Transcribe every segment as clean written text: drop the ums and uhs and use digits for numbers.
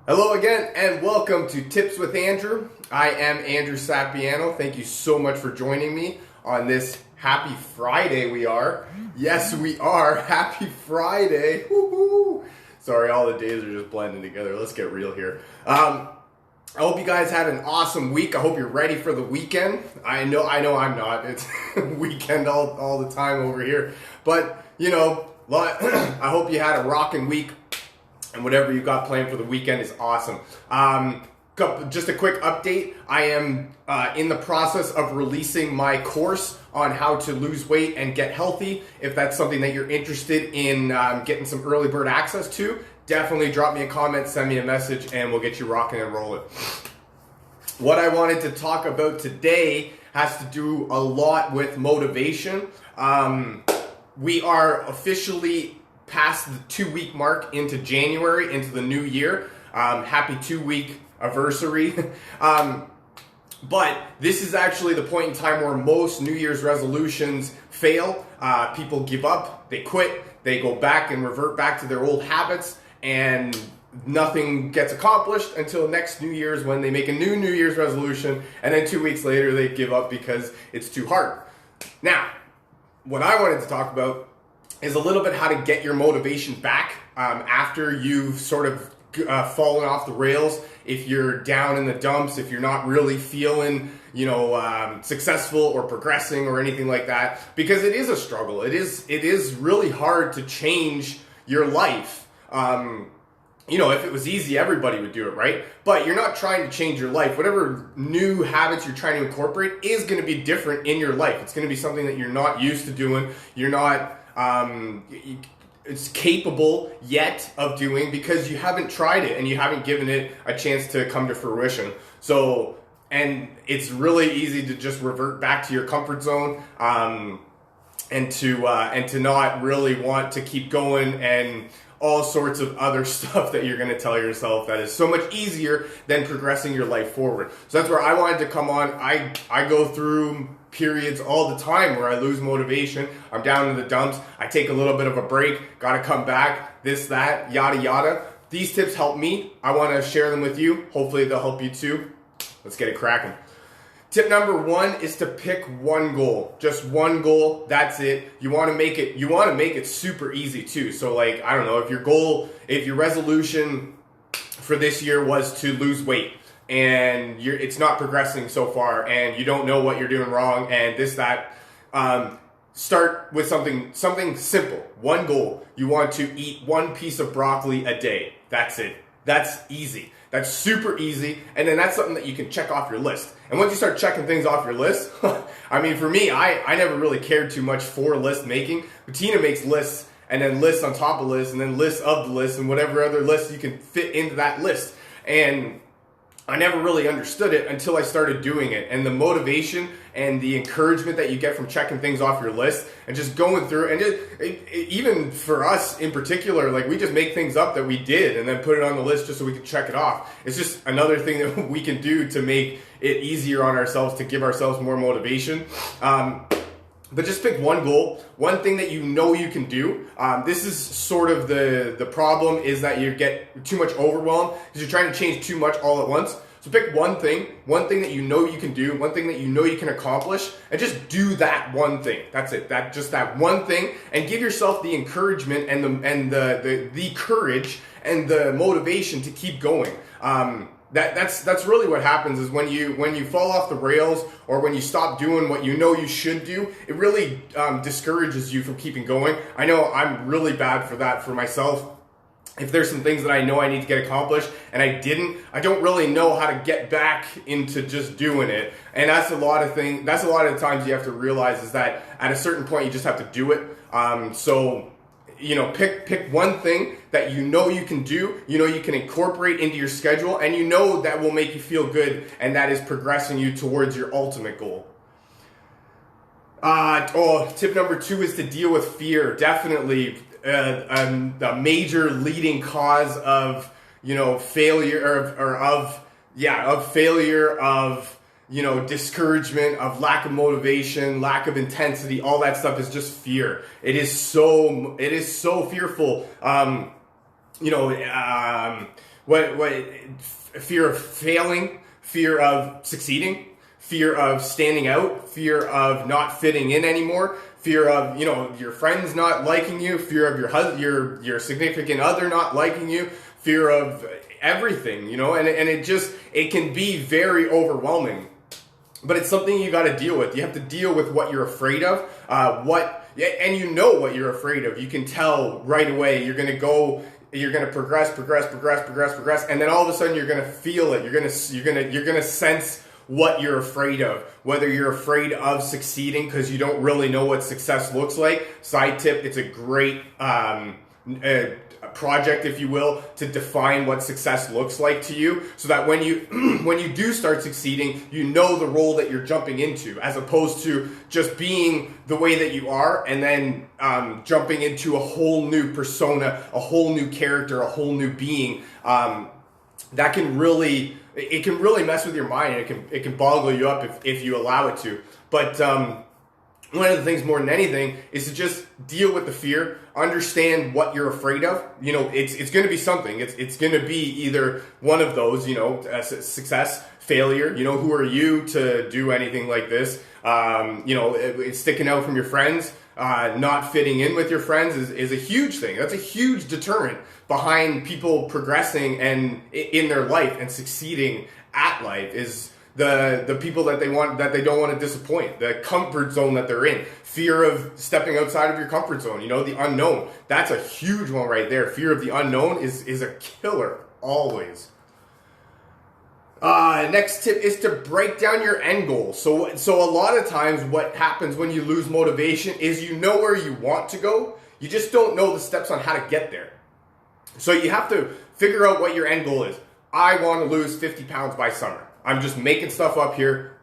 Hello again and welcome to Tips with Andrew. I am Andrew Sapiano. Thank you so much for joining me on this happy Friday Yes, we are. Happy Friday. Woo-hoo. Sorry, all the days are just blending together. Let's get real here. I hope you guys had an awesome week. I hope you're ready for the weekend. I know I'm not. It's weekend all the time over here. But, I hope you had a rocking week. And whatever you got planned for the weekend is awesome. Just a quick update. I am in the process of releasing my course on how to lose weight and get healthy. If that's something that you're interested in getting some early bird access to, definitely drop me a comment, send me a message, and we'll get you rocking and rolling. What I wanted to talk about today has to do a lot with motivation. We are officially past the 2-week mark into January, into the new year. Happy 2-week anniversary. But this is actually the point in time where most New Year's resolutions fail. People give up, they quit, they go back and revert back to their old habits, and nothing gets accomplished until next New Year's when they make a new New Year's resolution, and then 2 weeks later they give up because it's too hard. Now, what I wanted to talk about is a little bit how to get your motivation back after you've sort of fallen off the rails. If you're down in the dumps, if you're not really feeling, successful or progressing or anything like that, because it is a struggle. It is really hard to change your life. If it was easy, everybody would do it, right? But you're not trying to change your life. Whatever new habits you're trying to incorporate is going to be different in your life. It's going to be something that you're not used to doing. You're not it's capable yet of doing because you haven't tried it and you haven't given it a chance to come to fruition. So, and it's really easy to just revert back to your comfort zone, and to not really want to keep going and all sorts of other stuff that you're going to tell yourself that is so much easier than progressing your life forward. So that's where I wanted to come on. I go through periods all the time where I lose motivation. I'm down in the dumps. I take a little bit of a break, got to come back, this, that, yada, yada. These tips help me. I want to share them with you. Hopefully they'll help you too. Let's get it cracking. Tip number 1 is to pick one goal. Just one goal, that's it. You want to make it super easy too. So if your resolution for this year was to lose weight, and it's not progressing so far, and you don't know what you're doing wrong, and this, that, start with something simple. One goal. You want to eat 1 piece of broccoli a day. That's it. That's easy. That's super easy, and then that's something that you can check off your list. And once you start checking things off your list, for me, I never really cared too much for list making. But Tina makes lists, and then lists on top of lists, and then lists of the list, and whatever other lists you can fit into that list. And I never really understood it until I started doing it. And the motivation and the encouragement that you get from checking things off your list and just going through, and even for us in particular, we just make things up that we did and then put it on the list just so we can check it off. It's just another thing that we can do to make it easier on ourselves, to give ourselves more motivation. But just pick one goal, one thing that you know you can do. This is sort of the problem, is that you get too much overwhelmed because you're trying to change too much all at once. So pick one thing that you know you can do, one thing that you know you can accomplish, and just do that one thing. That's it. That one thing, and give yourself the encouragement and the courage and the motivation to keep going. That's really what happens, is when you fall off the rails, or when you stop doing what you know you should do, it really discourages you from keeping going. I know I'm really bad for that for myself. If there's some things that I know I need to get accomplished and I don't really know how to get back into just doing it. And that's a lot of the times you have to realize, is that at a certain point you just have to do it. Pick one thing that you know you can do, you can incorporate into your schedule, and that will make you feel good, and that is progressing you towards your ultimate goal. Tip number 2 is to deal with fear. Definitely a major leading cause of failure, of failure, of discouragement, of lack of motivation, lack of intensity. All that stuff is just fear. It is so fearful. fear of failing, fear of succeeding, fear of standing out, fear of not fitting in anymore, fear of, your friends not liking you, fear of your husband, your significant other not liking you, fear of everything, and it can be very overwhelming. But it's something you got to deal with. You have to deal with what you're afraid of, and what you're afraid of. You can tell right away. You're going to progress, and then all of a sudden you're going to feel it. You're going to sense what you're afraid of. Whether you're afraid of succeeding because you don't really know what success looks like. Side tip: it's a great project, if you will, to define what success looks like to you, so that when you when you do start succeeding, you know the role that you're jumping into, as opposed to just being the way that you are and then jumping into a whole new persona, a whole new character, a whole new being. That can really mess with your mind, and it can boggle you up if you allow it to. But one of the things more than anything is to just deal with the fear, understand what you're afraid of. It's going to be something. It's going to be either one of those, success, failure. Who are you to do anything like this? It's sticking out from your friends, not fitting in with your friends is a huge thing. That's a huge deterrent behind people progressing and in their life and succeeding at life is the people that they don't want to disappoint, the comfort zone that they're in, fear of stepping outside of your comfort zone, the unknown. That's a huge one right there. Fear of the unknown is a killer always. Next tip is to break down your end goal. So a lot of times what happens when you lose motivation is you know where you want to go, you just don't know the steps on how to get there. So you have to figure out what your end goal is. I want to lose 50 pounds by summer. I'm just making stuff up here.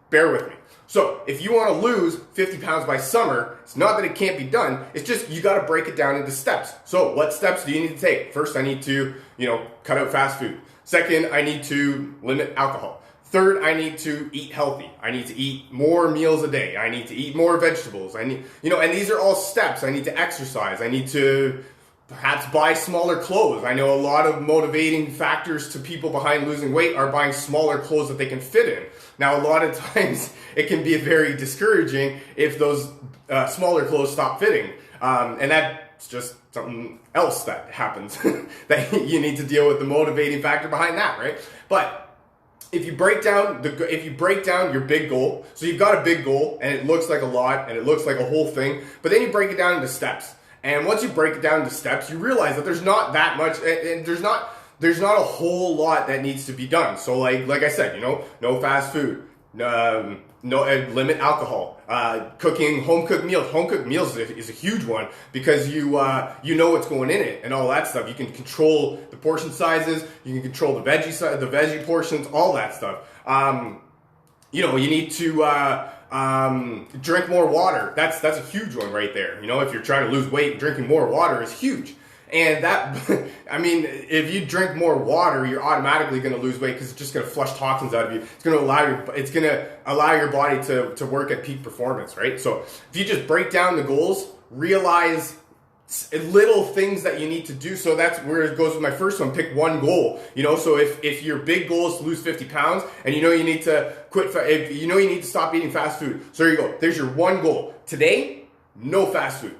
Bear with me. So if you want to lose 50 pounds by summer, it's not that it can't be done. It's just you got to break it down into steps. So what steps do you need to take? First, I need to, cut out fast food. Second, I need to limit alcohol. Third, I need to eat healthy. I need to eat more meals a day. I need to eat more vegetables. And these are all steps. I need to exercise. I need to perhaps buy smaller clothes. I know a lot of motivating factors to people behind losing weight are buying smaller clothes that they can fit in. Now, a lot of times it can be very discouraging if those smaller clothes stop fitting. And that's just something else that happens that you need to deal with, the motivating factor behind that, right? But if you break down your big goal, so you've got a big goal and it looks like a lot and it looks like a whole thing, but then you break it down into steps. And once you break it down into steps, you realize that there's not that much, and there's not a whole lot that needs to be done. So like I said, no fast food, limit alcohol, cooking home cooked meals. Home cooked meals is a huge one because you know what's going in it and all that stuff. You can control the portion sizes, you can control the veggie portions, all that stuff. You need to drink more water. That's a huge one right there. If you're trying to lose weight, drinking more water is huge. And that, if you drink more water, you're automatically going to lose weight because it's just going to flush toxins out of you. It's going to allow your body to work at peak performance, right? So if you just break down the goals, realize little things that you need to do. So that's where it goes with my first one. Pick one goal. So if your big goal is to lose 50 pounds and you need to quit, if you need to stop eating fast food. So there you go. There's your one goal. Today, no fast food.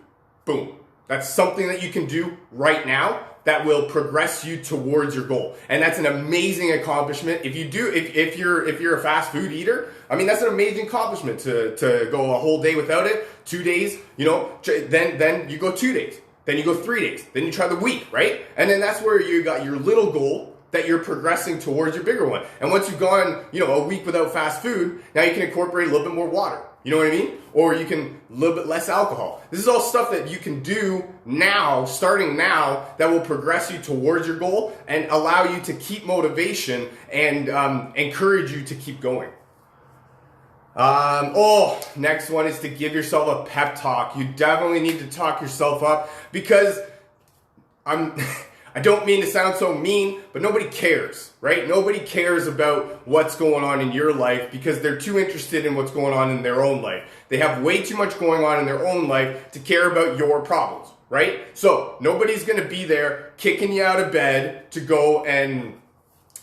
Boom. That's something that you can do right now that will progress you towards your goal. And that's an amazing accomplishment. If you're a fast food eater, that's an amazing accomplishment to go a whole day without it, 2 days, then you go 2 days, then you go 3 days, then you try the week, right? And then that's where you got your little goal that you're progressing towards your bigger one. And once you've gone, a week without fast food, now you can incorporate a little bit more water. You know what I mean? Or you can a little bit less alcohol. This is all stuff that you can do now, starting now, that will progress you towards your goal and allow you to keep motivation and encourage you to keep going. Next one is to give yourself a pep talk. You definitely need to talk yourself up because I don't mean to sound so mean, but nobody cares, right? Nobody cares about what's going on in your life because they're too interested in what's going on in their own life. They have way too much going on in their own life to care about your problems, right? So nobody's going to be there kicking you out of bed to go and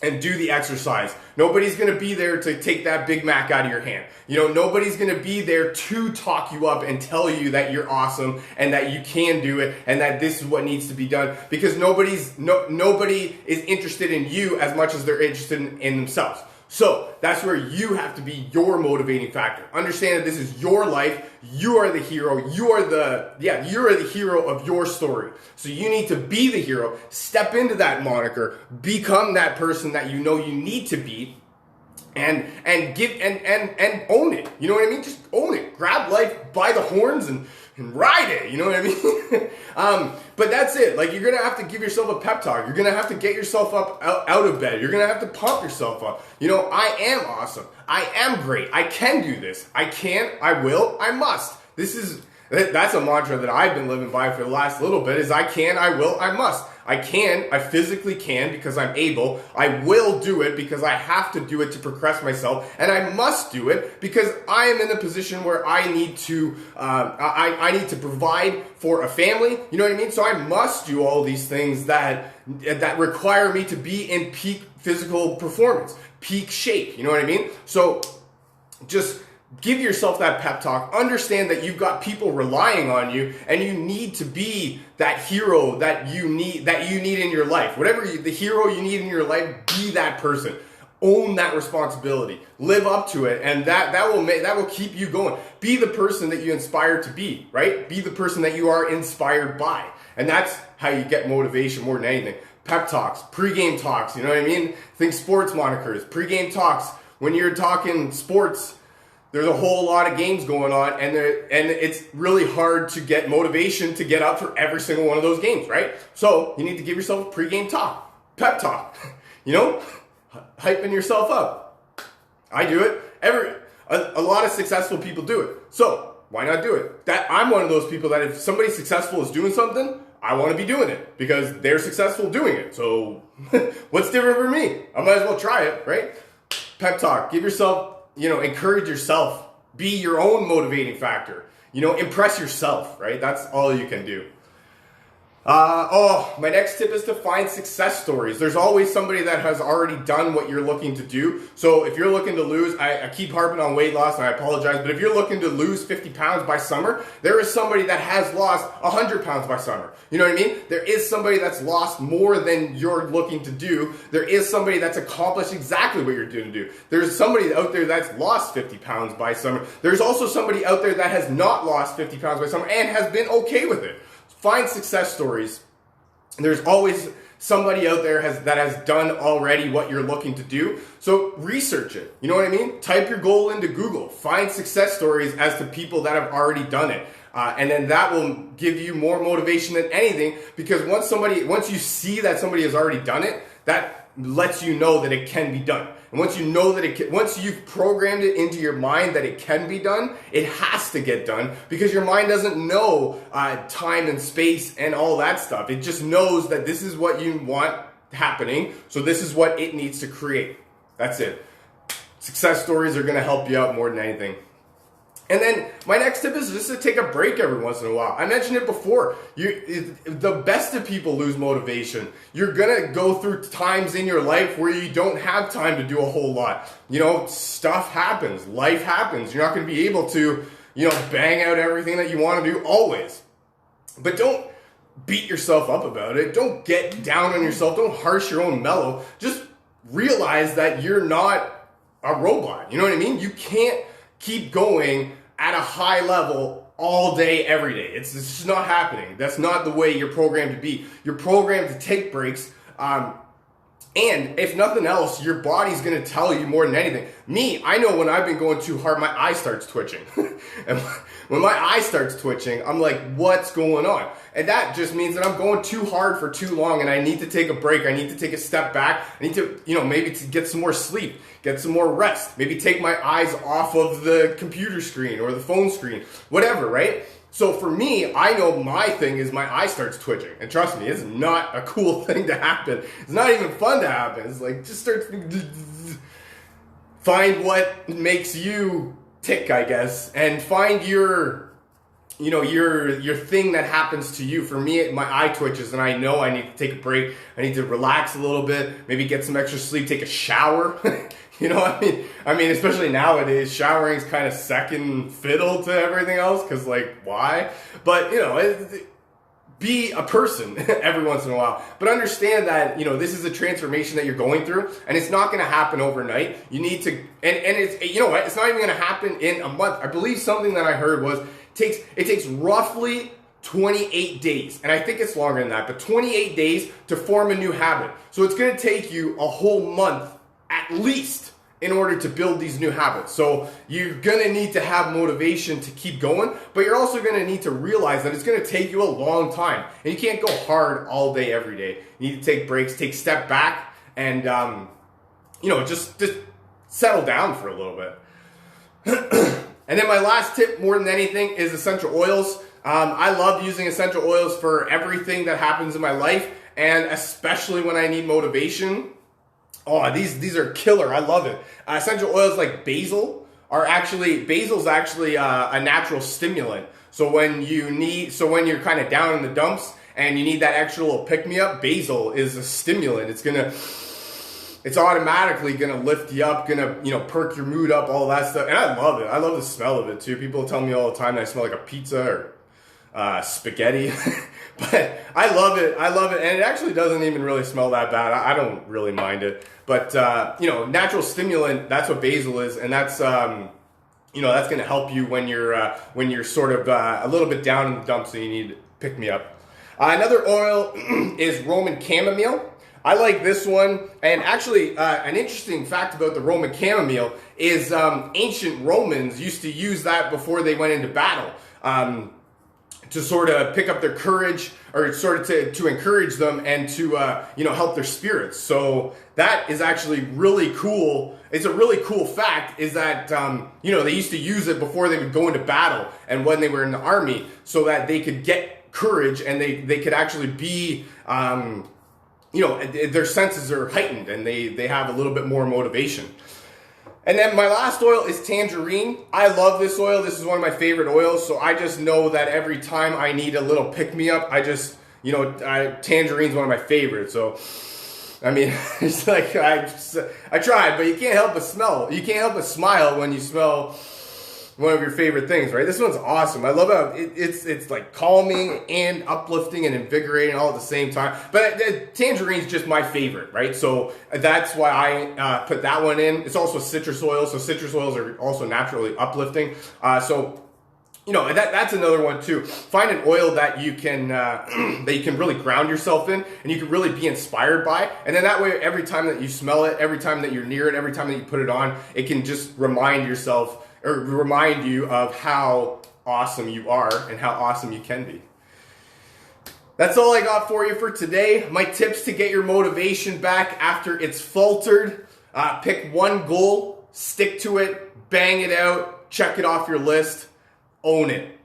do the exercise. Nobody's going to be there to take that Big Mac out of your hand. Nobody's going to be there to talk you up and tell you that you're awesome and that you can do it and that this is what needs to be done, because nobody is interested in you as much as they're interested in themselves. So that's where you have to be your motivating factor. Understand that this is your life. You are the hero. You are the hero of your story. So you need to be the hero. Step into that moniker. Become that person that you know you need to be. And own it. You know what I mean? Just own it. Grab life by the horns and ride it. You know what I mean? But that's it. Like, you're going to have to give yourself a pep talk. You're going to have to get yourself up out of bed. You're going to have to pump yourself up. I am awesome. I am great. I can do this. I can, I will, I must. That's a mantra that I've been living by for the last little bit, is I can, I will, I must. I can, I physically can because I'm able. I will do it because I have to do it to progress myself. And I must do it because I am in a position where I need to I need to provide for a family. You know what I mean? So I must do all these things that require me to be in peak physical performance, peak shape. You know what I mean? So just give yourself that pep talk. Understand that you've got people relying on you, and you need to be that hero that you need in your life. Whatever the hero you need in your life, be that person. Own that responsibility. Live up to it, and that will keep you going. Be the person that you inspire to be, right? Be the person that you are inspired by. And that's how you get motivation more than anything. Pep talks, pre-game talks, you know what I mean? Think sports monikers, pre-game talks. When you're talking sports, there's a whole lot of games going on, and it's really hard to get motivation to get up for every single one of those games, right? So you need to give yourself a pre-game talk, pep talk, hyping yourself up. I do it. A lot of successful people do it. So why not do it? I'm one of those people that if somebody successful is doing something, I want to be doing it because they're successful doing it. So what's different for me? I might as well try it, right? Pep talk. Give yourself, encourage yourself. Be your own motivating factor. Impress yourself, right? That's all you can do. My next tip is to find success stories. There's always somebody that has already done what you're looking to do. So if you're looking to lose, I keep harping on weight loss and I apologize, but if you're looking to lose 50 pounds by summer, there is somebody that has lost 100 pounds by summer. You know what I mean? There is somebody that's lost more than you're looking to do. There is somebody that's accomplished exactly what you're doing to do. There's somebody out there that's lost 50 pounds by summer. There's also somebody out there that has not lost 50 pounds by summer and has been okay with it. Find success stories. There's always somebody out there that has done already what you're looking to do. So research it. You know what I mean? Type your goal into Google. Find success stories as to people that have already done it. And then that will give you more motivation than anything, because once you see that somebody has already done it, that lets you know that it can be done. And once you know that once you've programmed it into your mind that it can be done, it has to get done, because your mind doesn't know time and space and all that stuff. It just knows that this is what you want happening, so this is what it needs to create. That's it. Success stories are going to help you out more than anything. And then my next tip is just to take a break every once in a while. I mentioned it before. The best of people lose motivation. You're going to go through times in your life where you don't have time to do a whole lot. Stuff happens. Life happens. You're not going to be able to, bang out everything that you want to do always. But don't beat yourself up about it. Don't get down on yourself. Don't harsh your own mellow. Just realize that you're not a robot. You know what I mean? You can't keep going at a high level all day, every day. It's just not happening. That's not the way you're programmed to be. You're programmed to take breaks. And if nothing else, your body's going to tell you more than anything. Me, I know when I've been going too hard, my eye starts twitching. And when my eye starts twitching, I'm like, what's going on? And that just means that I'm going too hard for too long, and I need to take a break. I need to take a step back. I need to, maybe to get some more sleep, get some more rest, maybe take my eyes off of the computer screen or the phone screen, whatever, right? So for me, I know my thing is my eye starts twitching. And trust me, it's not a cool thing to happen. It's not even fun to happen. It's like, just start, find what makes you tick, I guess, and find your your thing that happens to you. For me, my eye twitches, and I know I need to take a break. I need to relax a little bit, maybe get some extra sleep, take a shower. I mean, especially nowadays, showering is kind of second fiddle to everything else, because why? But be a person every once in a while. But understand that, this is a transformation that you're going through, and it's not going to happen overnight. You need to, and it's, it's not even going to happen in a month. I believe something that I heard was it takes roughly 28 days, and I think it's longer than that, but 28 days to form a new habit. So it's going to take you a whole month at least in order to build these new habits. So you're going to need to have motivation to keep going, but you're also going to need to realize that it's going to take you a long time, and you can't go hard all day every day. You need to take breaks, take a step back, and just settle down for a little bit. And then my last tip, more than anything, is essential oils. I love using essential oils for everything that happens in my life, and especially when I need motivation. Oh, these are killer. I love it. Essential oils like basil's actually a natural stimulant. So when you're kind of down in the dumps and you need that extra little pick-me-up, basil is a stimulant. It's automatically gonna lift you up, gonna perk your mood up, all that stuff. And I love it. I love the smell of it too. People tell me all the time that I smell like a pizza or spaghetti. But I love it, and it actually doesn't even really smell that bad. I don't really mind it. But natural stimulant, that's what basil is, and that's that's going to help you when you're sort of a little bit down in the dumps, so you need to pick me up. Another oil is Roman chamomile. I like this one, and actually an interesting fact about the Roman chamomile is ancient Romans used to use that before they went into battle. To sort of pick up their courage, or sort of to encourage them, and to help their spirits. So that is actually really cool. It's a really cool fact, is that they used to use it before they would go into battle and when they were in the army, so that they could get courage, and they could actually be their senses are heightened, and they have a little bit more motivation. And then my last oil is tangerine. I love this oil. This is one of my favorite oils. So I just know that every time I need a little pick-me-up, tangerine's one of my favorites. So, I mean, it's like, I tried, but you can't help but smell. You can't help but smile when you smell one of your favorite things, right? This one's awesome. I love how it's like calming and uplifting and invigorating all at the same time. But tangerine's just my favorite, right? So that's why I put that one in. It's also citrus oil, so citrus oils are also naturally uplifting. That's another one too. Find an oil that you can really ground yourself in, and you can really be inspired by. And then that way, every time that you smell it, every time that you're near it, every time that you put it on, it can just remind you of how awesome you are and how awesome you can be. That's all I got for you for today. My tips to get your motivation back after it's faltered. Pick one goal, stick to it, bang it out, check it off your list, own it.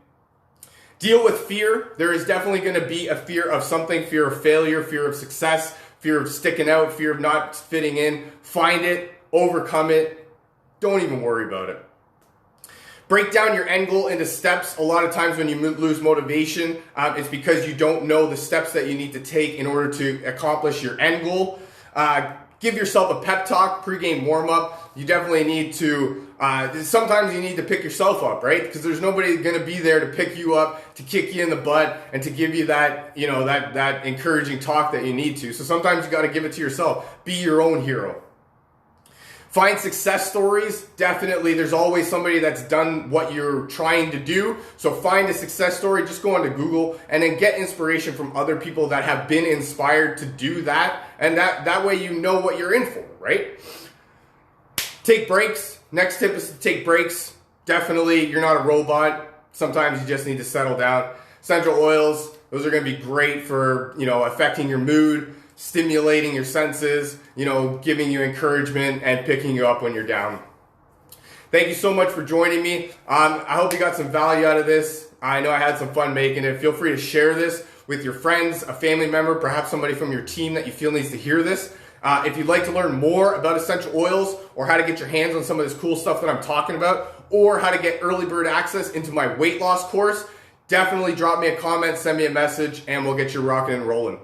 Deal with fear. There is definitely going to be a fear of something, fear of failure, fear of success, fear of sticking out, fear of not fitting in. Find it, overcome it. Don't even worry about it. Break down your end goal into steps. A lot of times when you lose motivation, it's because you don't know the steps that you need to take in order to accomplish your end goal. Give yourself a pep talk, pregame warm-up. You definitely need to, sometimes you need to pick yourself up, right? Because there's nobody going to be there to pick you up, to kick you in the butt, and to give you that, that encouraging talk that you need to. So sometimes you got to give it to yourself. Be your own hero. Find success stories. Definitely, there's always somebody that's done what you're trying to do. So find a success story. Just go onto Google and then get inspiration from other people that have been inspired to do that. And that way you know what you're in for, right? Take breaks. Next tip is to take breaks. Definitely, you're not a robot. Sometimes you just need to settle down. Essential oils, those are going to be great for, affecting your mood, stimulating your senses, giving you encouragement and picking you up when you're down. Thank you so much for joining me. I hope you got some value out of this. I know I had some fun making it. Feel free to share this with your friends, a family member, perhaps somebody from your team that you feel needs to hear this. If you'd like to learn more about essential oils, or how to get your hands on some of this cool stuff that I'm talking about, or how to get early bird access into my weight loss course, definitely drop me a comment, send me a message, and we'll get you rocking and rolling.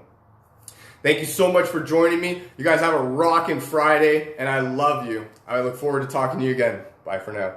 Thank you so much for joining me. You guys have a rocking Friday, and I love you. I look forward to talking to you again. Bye for now.